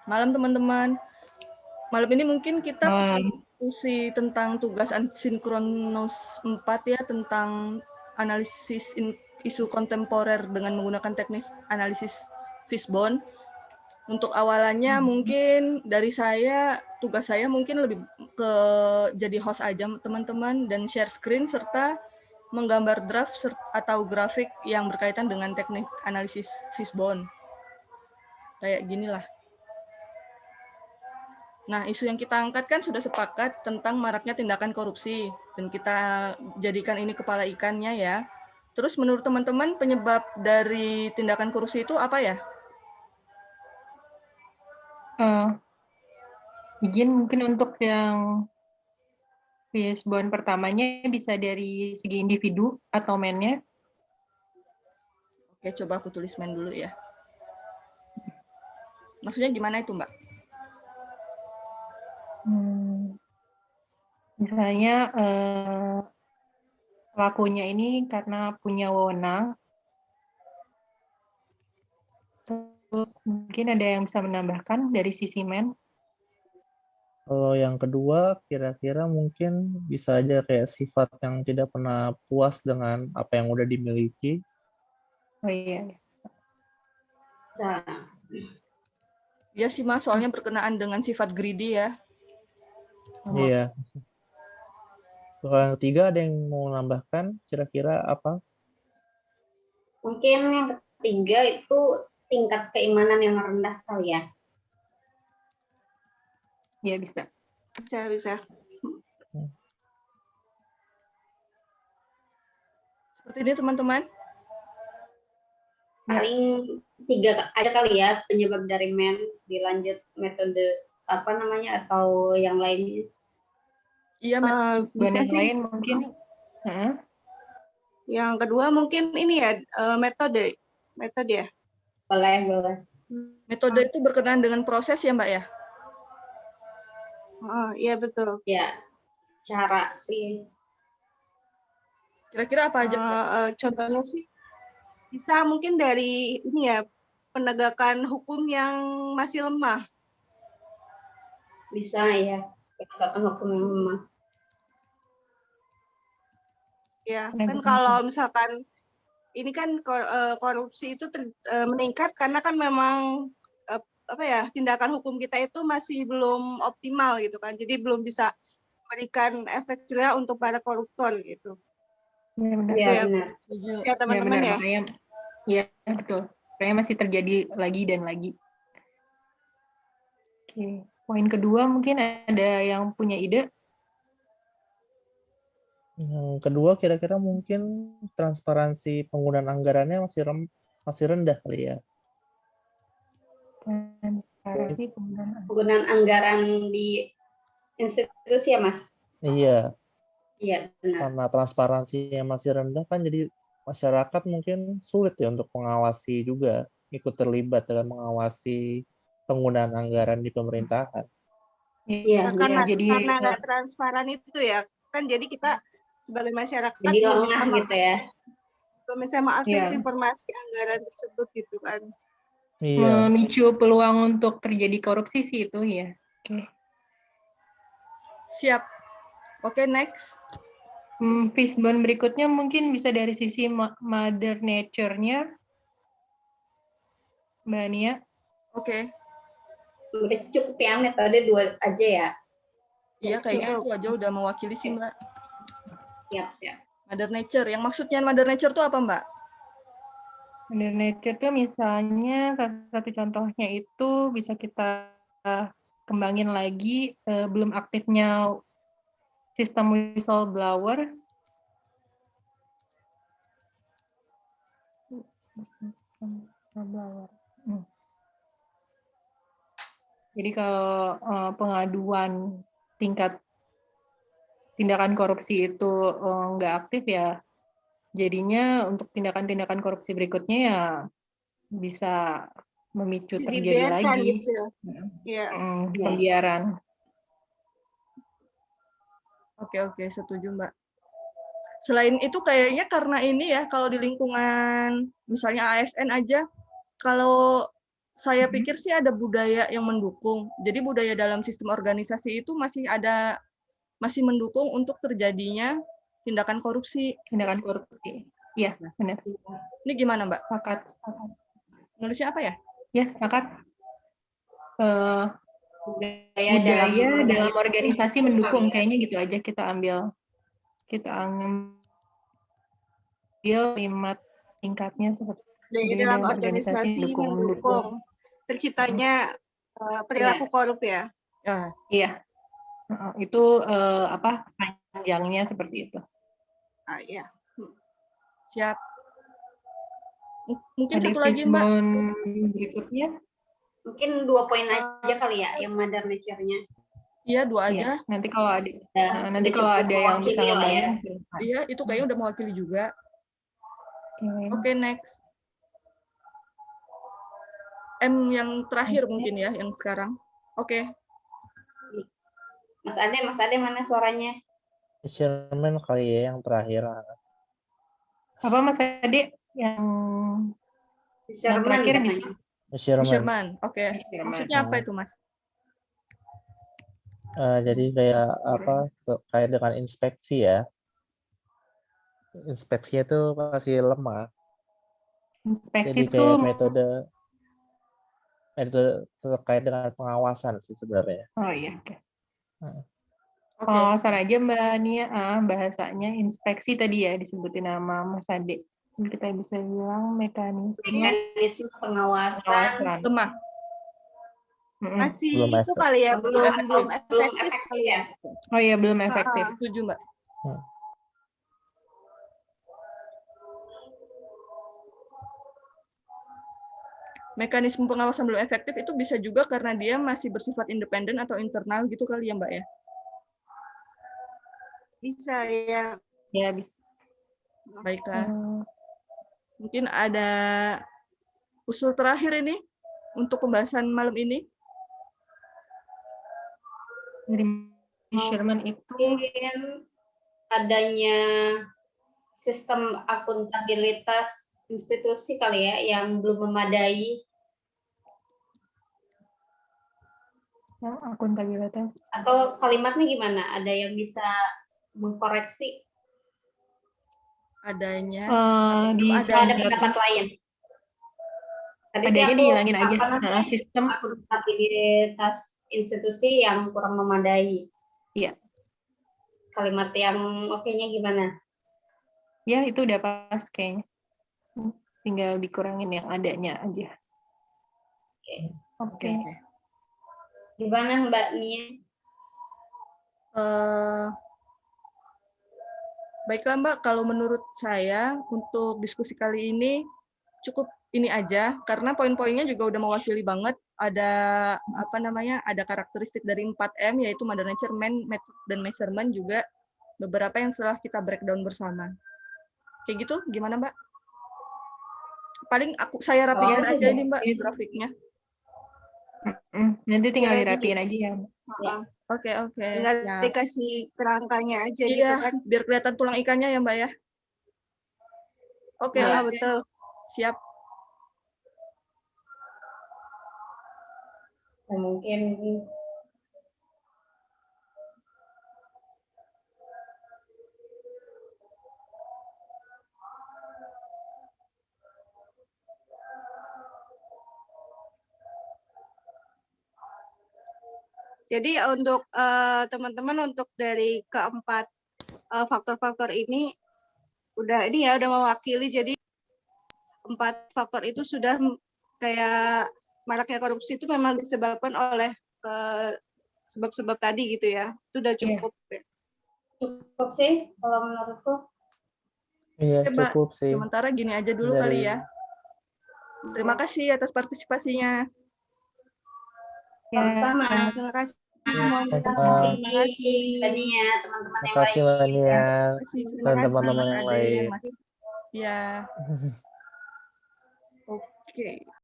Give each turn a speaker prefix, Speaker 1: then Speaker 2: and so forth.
Speaker 1: Malam teman-teman. Malam ini mungkin kita
Speaker 2: Malam.
Speaker 1: diskusi tentang tugas asinkronus 4 ya, tentang analisis isu kontemporer dengan menggunakan teknik analisis Fishbone. Untuk awalannya mungkin dari saya, tugas saya mungkin lebih ke jadi host aja teman-teman, dan share screen serta menggambar draft atau grafik yang berkaitan dengan teknik analisis Fishbone. Kayak ginilah. Nah, isu yang kita angkat kan sudah sepakat tentang maraknya tindakan korupsi, dan kita jadikan ini kepala ikannya ya. Terus menurut teman-teman penyebab dari tindakan korupsi itu apa ya?
Speaker 2: Izin mungkin untuk yang Fishbone pertamanya bisa dari segi individu atau man-nya.
Speaker 1: Oke, coba aku tulis man dulu ya. Maksudnya gimana itu, Mbak?
Speaker 2: Misalnya pelakunya ini karena punya wewenang. Terus mungkin ada yang bisa menambahkan dari sisi man.
Speaker 3: Kalau yang kedua, kira-kira mungkin bisa aja kayak sifat yang tidak pernah puas dengan apa yang udah dimiliki.
Speaker 2: Oh iya.
Speaker 1: Ya sih, Mas, soalnya berkenaan dengan sifat greedy ya.
Speaker 3: Iya. Kalau yang ketiga ada yang mau nambahkan, kira-kira apa?
Speaker 4: Mungkin yang ketiga itu tingkat keimanan yang rendah kali ya.
Speaker 2: Ya bisa.
Speaker 5: Bisa.
Speaker 1: Seperti ini teman-teman.
Speaker 4: Paling 3 aja kali ya penyebab dari man, dilanjut metode apa namanya atau yang lainnya.
Speaker 1: Iya,
Speaker 5: Bisa sih.
Speaker 2: Lain mungkin.
Speaker 5: Yang kedua mungkin ini ya, metode ya.
Speaker 4: Boleh.
Speaker 1: Metode itu berkenaan dengan proses ya, Mbak ya?
Speaker 5: Iya betul.
Speaker 4: Ya, cara sih.
Speaker 1: Kira-kira apa aja?
Speaker 5: Contohnya sih bisa mungkin dari ini ya, penegakan hukum yang masih lemah.
Speaker 4: Bisa ya, penegakan hukum yang lemah.
Speaker 5: Ya, kan kalau misalkan ini kan korupsi itu meningkat karena kan memang tindakan hukum kita itu masih belum optimal gitu kan. Jadi belum bisa memberikan efek jerah untuk para koruptor gitu.
Speaker 4: Iya, benar.
Speaker 5: Ya teman-teman ya.
Speaker 2: Iya, betul. Makanya masih terjadi lagi dan lagi. Oke, poin kedua mungkin ada yang punya ide?
Speaker 3: Yang kedua kira-kira mungkin transparansi penggunaan anggarannya masih rendah kali ya.
Speaker 2: Transparansi
Speaker 4: penggunaan anggaran di institusi ya, Mas?
Speaker 3: Iya.
Speaker 4: Iya, benar.
Speaker 3: Karena transparansinya masih rendah kan jadi masyarakat mungkin sulit ya untuk mengawasi juga, ikut terlibat dalam mengawasi penggunaan anggaran di pemerintahan.
Speaker 4: Iya,
Speaker 5: karena nggak transparan itu ya, kan jadi kita sebagai masyarakat
Speaker 4: jadi lengah gitu ya.
Speaker 5: Belum bisa mengakses informasi anggaran tersebut gitu kan.
Speaker 3: Iya.
Speaker 2: Memicu peluang untuk terjadi korupsi sih itu ya. Oke.
Speaker 1: Siap. Oke, next.
Speaker 2: Fishbone berikutnya mungkin bisa dari sisi mother nature-nya. Mbak Nia.
Speaker 1: Oke.
Speaker 4: Udah cukup ya, metode 2 aja ya.
Speaker 1: Iya, kayaknya itu aja udah mewakili sih, Mbak.
Speaker 4: Siap.
Speaker 1: Mother nature. Yang maksudnya mother nature itu apa, Mbak?
Speaker 2: Mother nature itu misalnya salah satu contohnya itu bisa kita kembangin lagi belum aktifnya sistem whistleblower. Jadi kalau pengaduan tingkat tindakan korupsi itu nggak aktif ya, jadinya untuk tindakan-tindakan korupsi berikutnya ya bisa memicu terjadi lagi
Speaker 5: gitu.
Speaker 2: pembiaran.
Speaker 1: Oke, setuju Mbak. Selain itu kayaknya karena ini ya, kalau di lingkungan misalnya ASN aja, kalau saya pikir sih ada budaya yang mendukung. Jadi budaya dalam sistem organisasi itu masih mendukung untuk terjadinya tindakan korupsi.
Speaker 2: Tindakan korupsi. Iya, benar.
Speaker 1: Ini gimana, Mbak?
Speaker 2: Sepakat.
Speaker 1: Nulisnya apa ya?
Speaker 2: Ya, sepakat.
Speaker 4: Budaya
Speaker 2: Budaya dalam organisasi mendukung, kayaknya gitu aja kita ambil kalimat tingkatnya seperti
Speaker 5: Budaya
Speaker 2: budaya
Speaker 5: dalam
Speaker 2: dalam
Speaker 5: organisasi mendukung terciptanya perilaku korup ya.
Speaker 1: Ya,
Speaker 2: Iya. Itu panjangnya seperti itu.
Speaker 5: Iya.
Speaker 1: siap. Mungkin
Speaker 2: Ada
Speaker 1: satu lagi, Mbak.
Speaker 2: Fishbone berikutnya.
Speaker 4: Mungkin 2 poin aja kali ya yang mother nature-nya.
Speaker 1: Iya, 2
Speaker 2: Iya,
Speaker 1: aja.
Speaker 2: nanti kalau ada
Speaker 4: Udah cukup
Speaker 2: yang bisa
Speaker 4: mewakili lah ya.
Speaker 2: ngembangin.
Speaker 1: Iya, itu kayaknya udah mewakili juga. Oke, next. M yang terakhir mungkin ya, yang sekarang. Oke.
Speaker 4: Mas Ade mana suaranya?
Speaker 3: Measurement kali ya yang terakhir.
Speaker 2: Apa Mas Ade yang terakhir
Speaker 4: Measurement
Speaker 2: bisa?
Speaker 4: katanya.
Speaker 1: Measurement. Oke.
Speaker 2: Measurement.
Speaker 1: Maksudnya apa itu, Mas?
Speaker 3: Jadi kayak terkait dengan inspeksi ya. Inspeksi itu masih lemah.
Speaker 2: Inspeksi
Speaker 3: Jadi
Speaker 2: itu
Speaker 3: kayak metode terkait dengan pengawasan sih sebenarnya.
Speaker 2: oh iya, oke.
Speaker 1: Oke.
Speaker 2: Pengawasan aja Mbak Nia, bahasanya inspeksi tadi ya disebutin nama Mas Ade. Kita bisa bilang mekanisme
Speaker 4: Mekanisme pengawasan
Speaker 1: Lemah.
Speaker 5: Masih
Speaker 3: Belum
Speaker 5: itu
Speaker 3: efektif.
Speaker 5: kali ya, belum
Speaker 4: belum
Speaker 5: efektif
Speaker 4: efektif
Speaker 5: kali ya.
Speaker 4: ya.
Speaker 2: Oh iya, belum efektif.
Speaker 1: Setuju, Mbak. Mekanisme pengawasan belum efektif itu bisa juga karena dia masih bersifat independen atau internal gitu kali ya, Mbak ya?
Speaker 5: Bisa ya.
Speaker 2: Ya, bisa.
Speaker 1: Baiklah. Mungkin ada usul terakhir ini untuk pembahasan malam ini.
Speaker 2: Dari measurement itu
Speaker 4: Mungkin adanya sistem akuntabilitas institusi kali ya yang belum memadai,
Speaker 2: akuntabilitas.
Speaker 4: atau kalimatnya gimana? Ada yang bisa mengkoreksi?
Speaker 1: Adanya
Speaker 2: Di
Speaker 1: ada
Speaker 4: Ada pendapat lain? Tadi sih
Speaker 2: adanya
Speaker 4: aku,
Speaker 2: dihilangin aja.
Speaker 4: apa namanya,
Speaker 2: Sistem
Speaker 4: akuntabilitas institusi yang kurang memadai.
Speaker 2: Iya.
Speaker 4: Kalimat yang oke-nya gimana?
Speaker 2: Ya, itu udah pas kayaknya. Tinggal dikurangin yang adanya aja. Oke.
Speaker 4: Gimana Mbak Nia?
Speaker 1: Baiklah Mbak, kalau menurut saya untuk diskusi kali ini cukup ini aja karena poin-poinnya juga udah mewakili banget. Ada ada karakteristik dari 4M yaitu mother nature, man, method, dan measurement, juga beberapa yang setelah kita breakdown bersama. Kayak gitu, gimana Mbak? Paling saya rapikan aja ini Mbak grafiknya.
Speaker 2: Nanti tinggal
Speaker 5: Ya,
Speaker 2: dirapiin aja ya.
Speaker 1: Oke.
Speaker 5: Tinggal
Speaker 1: Ya.
Speaker 5: dikasih kerangkanya aja gitu
Speaker 1: Iya,
Speaker 5: kan.
Speaker 1: biar kelihatan tulang ikannya ya Mbak ya. Oke,
Speaker 5: Nah, betul.
Speaker 1: siap.
Speaker 4: Mungkin
Speaker 5: Jadi untuk teman-teman untuk dari keempat faktor-faktor ini udah mewakili. Jadi 4 faktor itu sudah kayak maraknya korupsi itu memang disebabkan oleh sebab-sebab tadi gitu ya. Itu udah cukup. Ya.
Speaker 4: cukup sih kalau menurutku.
Speaker 3: Iya,
Speaker 1: Oke, Mbak.
Speaker 3: cukup sih.
Speaker 1: Sementara gini aja dulu kali ya. Terima kasih atas partisipasinya.
Speaker 4: Sama-sama.
Speaker 5: Terima kasih semuanya.
Speaker 3: Terima
Speaker 5: kasih.
Speaker 4: Tadinya teman-teman yang
Speaker 3: Terima kasih
Speaker 4: lain.
Speaker 3: Mania
Speaker 1: Terima
Speaker 3: dan
Speaker 1: kasih,
Speaker 3: teman-teman
Speaker 1: Mas
Speaker 3: yang
Speaker 1: Ade,
Speaker 3: lain.
Speaker 1: Mas. Ya. Oke.